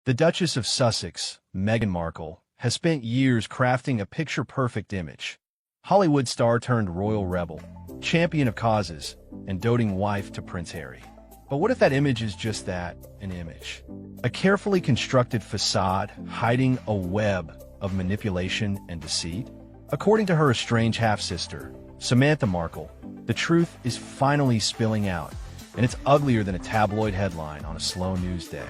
The Duchess of Sussex, Meghan Markle, has spent years crafting a picture-perfect image. Hollywood star turned royal rebel, champion of causes, and doting wife to Prince Harry. But what if that image is just that, an image? A carefully constructed facade hiding a web of manipulation and deceit? According to her estranged half-sister, Samantha Markle, the truth is finally spilling out, and it's uglier than a tabloid headline on a slow news day.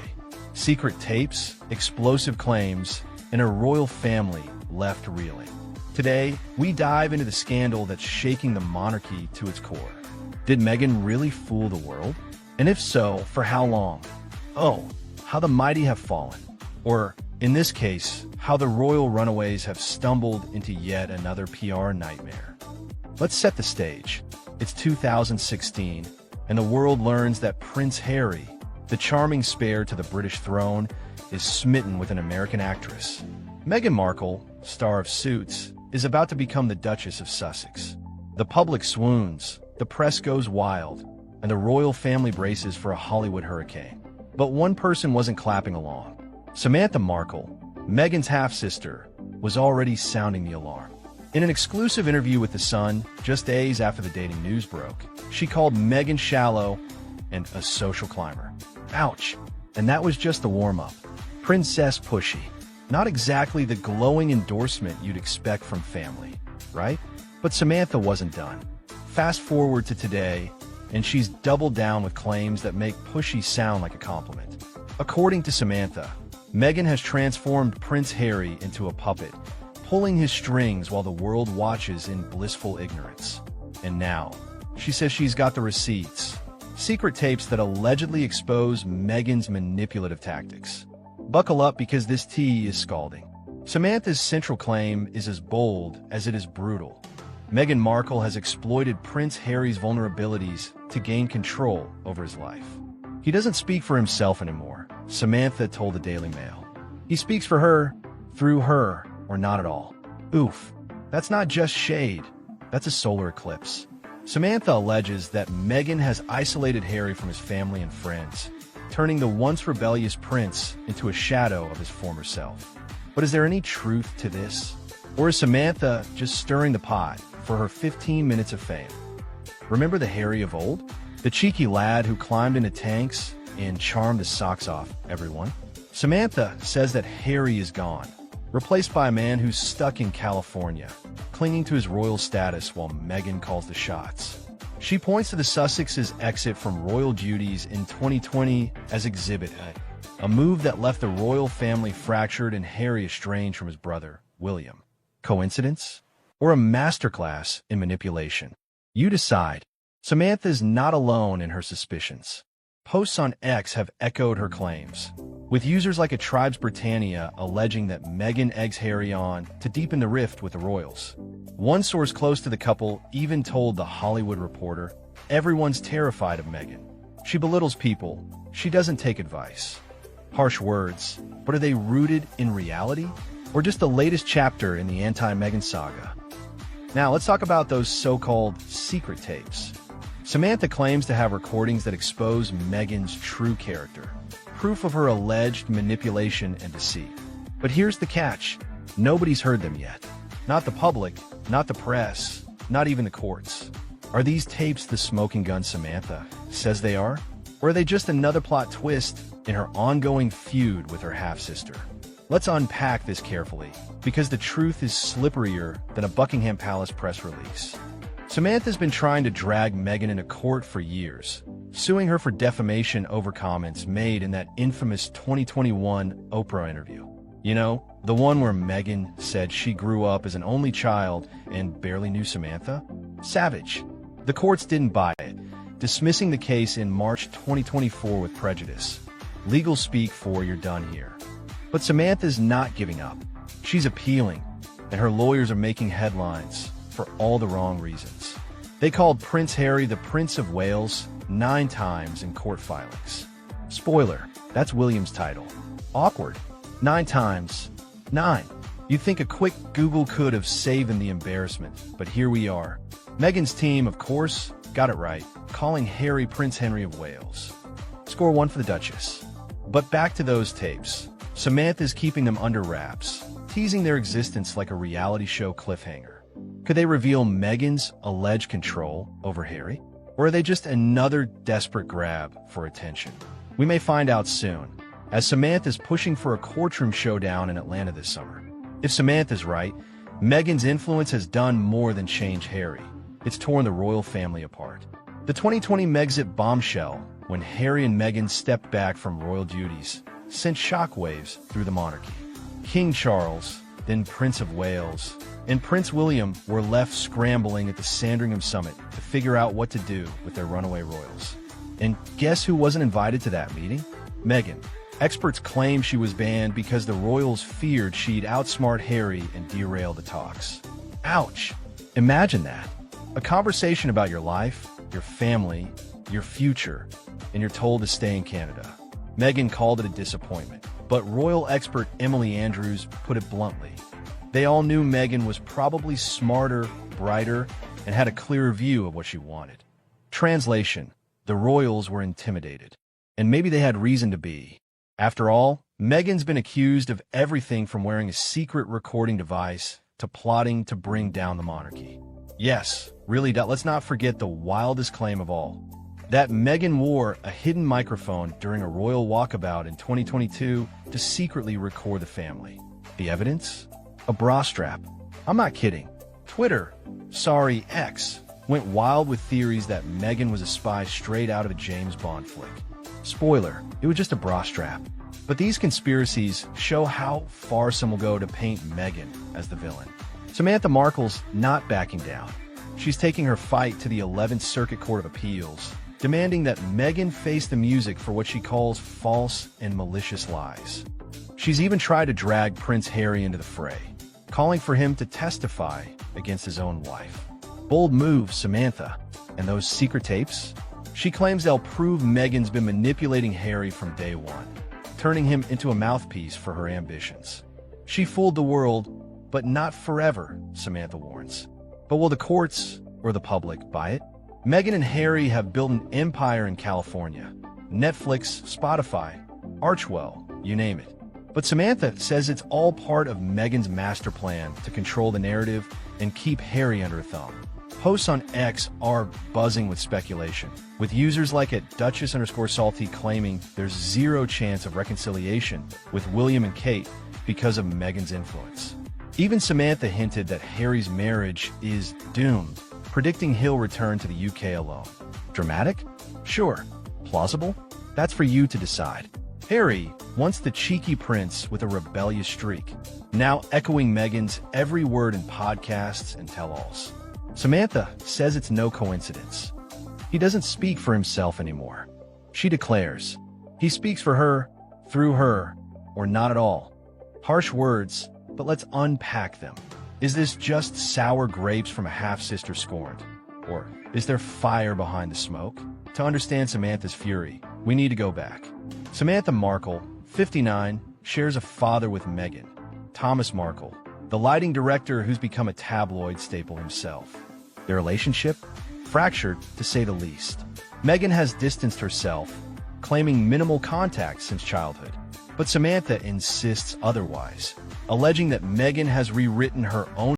Secret tapes, explosive claims, and a royal family left reeling. Today, we dive into the scandal that's shaking the monarchy to its core. Did Meghan really fool the world? And if so, for how long? Oh, how the mighty have fallen. Or, in this case, how the royal runaways have stumbled into yet another PR nightmare. Let's set the stage. It's 2016, and the world learns that Prince Harry, the charming spare to the British throne, is smitten with an American actress. Meghan Markle, star of Suits, is about to become the Duchess of Sussex. The public swoons, the press goes wild, and the royal family braces for a Hollywood hurricane. But one person wasn't clapping along. Samantha Markle, Meghan's half-sister, was already sounding the alarm. In an exclusive interview with The Sun, just days after the dating news broke, she called Meghan shallow and a social climber. Ouch. And that was just the warm-up. Princess pushy. Not exactly the glowing endorsement you'd expect from family, right? But Samantha wasn't done. Fast forward to today, and she's doubled down with claims that make pushy sound like a compliment. According to Samantha, Meghan has transformed Prince Harry into a puppet, pulling his strings while the world watches in blissful ignorance. And now, she says she's got the receipts. Secret tapes that allegedly expose Meghan's manipulative tactics. Buckle up because this tea is scalding. Samantha's central claim is as bold as it is brutal. Meghan Markle has exploited Prince Harry's vulnerabilities to gain control over his life. He doesn't speak for himself anymore, Samantha told the Daily Mail. He speaks for her, through her, or not at all. Oof, that's not just shade, that's a solar eclipse. Samantha alleges that Meghan has isolated Harry from his family and friends, turning the once rebellious prince into a shadow of his former self. But is there any truth to this? Or is Samantha just stirring the pot for her 15 minutes of fame? Remember the Harry of old? The cheeky lad who climbed into tanks and charmed the socks off everyone? Samantha says that Harry is gone, replaced by a man who's stuck in California, clinging to his royal status while Meghan calls the shots. She points to the Sussexes' exit from royal duties in 2020 as Exhibit A, a move that left the royal family fractured and Harry estranged from his brother, William. Coincidence? Or a masterclass in manipulation? You decide. Samantha's not alone in her suspicions. Posts on X have echoed her claims, with users like a Tribes Britannia alleging that Meghan eggs Harry on to deepen the rift with the royals. One source close to the couple even told The Hollywood Reporter, "Everyone's terrified of Meghan. She belittles people. She doesn't take advice." Harsh words, but are they rooted in reality? Or just the latest chapter in the anti-Meghan saga? Now let's talk about those so-called secret tapes. Samantha claims to have recordings that expose Meghan's true character, proof of her alleged manipulation and deceit. But here's the catch. Nobody's heard them yet. Not the public, not the press, not even the courts. Are these tapes the smoking gun Samantha says they are? Or are they just another plot twist in her ongoing feud with her half-sister? Let's unpack this carefully, because the truth is slipperier than a Buckingham Palace press release. Samantha's been trying to drag Meghan into court for years, suing her for defamation over comments made in that infamous 2021 Oprah interview. You know, the one where Meghan said she grew up as an only child and barely knew Samantha? Savage. The courts didn't buy it, dismissing the case in March 2024 with prejudice. Legal speak for "you're done here." But Samantha's not giving up. She's appealing, and her lawyers are making headlines for all the wrong reasons. They called Prince Harry the Prince of Wales 9 times in court filings. Spoiler, that's William's title. Awkward. 9 times. 9. You'd think a quick Google could have saved them the embarrassment, but here we are. Meghan's team, of course, got it right, calling Harry Prince Henry of Wales. Score 1 for the Duchess. But back to those tapes. Samantha's keeping them under wraps, teasing their existence like a reality show cliffhanger. Could they reveal Meghan's alleged control over Harry? Or are they just another desperate grab for attention? We may find out soon, as Samantha's pushing for a courtroom showdown in Atlanta this summer. If Samantha's right, Meghan's influence has done more than change Harry. It's torn the royal family apart. The 2020 Megxit bombshell, when Harry and Meghan stepped back from royal duties, sent shockwaves through the monarchy. King Charles, then Prince of Wales, and Prince William were left scrambling at the Sandringham summit to figure out what to do with their runaway royals. And guess who wasn't invited to that meeting? Meghan. Experts claim she was banned because the royals feared she'd outsmart Harry and derail the talks. Ouch! Imagine that. A conversation about your life, your family, your future, and you're told to stay in Canada. Meghan called it a disappointment, but royal expert Emily Andrews put it bluntly. They all knew Meghan was probably smarter, brighter, and had a clearer view of what she wanted. Translation: the royals were intimidated. And maybe they had reason to be. After all, Meghan's been accused of everything from wearing a secret recording device to plotting to bring down the monarchy. Yes, really, let's not forget the wildest claim of all. That Meghan wore a hidden microphone during a royal walkabout in 2022 to secretly record the family. The evidence? A bra strap. I'm not kidding. Twitter, sorry, X, went wild with theories that Meghan was a spy straight out of a James Bond flick. Spoiler, it was just a bra strap. But these conspiracies show how far some will go to paint Meghan as the villain. Samantha Markle's not backing down. She's taking her fight to the 11th Circuit Court of Appeals, demanding that Meghan face the music for what she calls false and malicious lies. She's even tried to drag Prince Harry into the fray, calling for him to testify against his own wife. Bold move, Samantha. And those secret tapes? She claims they'll prove Meghan's been manipulating Harry from day one, turning him into a mouthpiece for her ambitions. She fooled the world, but not forever, Samantha warns. But will the courts or the public buy it? Meghan and Harry have built an empire in California. Netflix, Spotify, Archwell, you name it. But Samantha says it's all part of Meghan's master plan to control the narrative and keep Harry under a thumb. Posts on X are buzzing with speculation, with users like at Duchess_Salty claiming there's zero chance of reconciliation with William and Kate because of Meghan's influence. Even Samantha hinted that Harry's marriage is doomed, predicting he'll return to the UK alone. Dramatic? Sure. Plausible? That's for you to decide. Harry, once the cheeky prince with a rebellious streak, now echoing Meghan's every word in podcasts and tell-alls. Samantha says it's no coincidence. He doesn't speak for himself anymore. She declares, he speaks for her, through her, or not at all. Harsh words, but let's unpack them. Is this just sour grapes from a half-sister scorned? Or is there fire behind the smoke? To understand Samantha's fury, we need to go back. Samantha Markle, 59, shares a father with Meghan, Thomas Markle, the lighting director who's become a tabloid staple himself. Their relationship? Fractured, to say the least. Meghan has distanced herself, claiming minimal contact since childhood. But Samantha insists otherwise, alleging that Meghan has rewritten her own